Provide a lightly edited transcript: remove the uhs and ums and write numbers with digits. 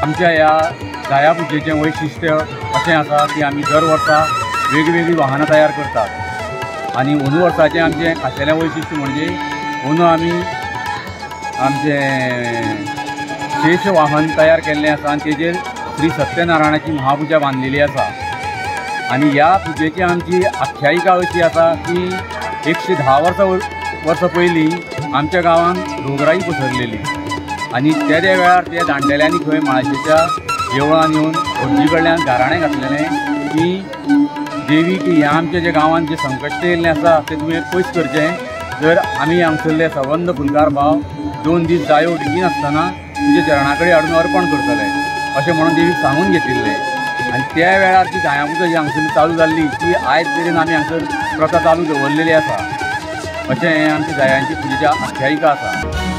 आमच्या ह्या जाया पुजेचें वैशिष्ट्य अशें आसा की आमी दर वर्सा वेगवेगळी वाहनां तयार करतात आनी अंदू वर्साचें आमचें खाशेलें वैशिष्ट्य म्हणजे अंदू आमी आमचें शेष वाहन तयार केल्लें आसा आनी तेजेर श्री सत्यनारायणाची महापुजा बांदलेली आसा। आनी ह्या पुजेची आमची आख्यायिका अशी आसा की 110 वर्सां पयलीं आमच्या गांवांत रोगराई पसरलेली आनी त्या वेळार त्या जाणटेल्यांनी खंय माळशेच्या देवळान येवन भटजी कडल्यान गाराणें घातलेलें की देवी की ह्या आमच्या जे गांवांत जे संकश्ट येयल्लें आसा तें तुवें पयस करचें जर आमी हांगसरले सबंद फुलकार भाव 2 दीस जायो डिगी नासतना तुजे चरणा कडेन हाडून अर्पण करतले अशें म्हणून देवीक सांगून घेतिल्लें। आनी त्या वेळार ती जाया पुजा जी हांगसरली चालू जाल्ली ती आयज मेरेन आमी हांगसर प्रथा चालू दवरलेली आसा। अशें हें आमच्या जायांची पुजेची आख्यायिका आसा।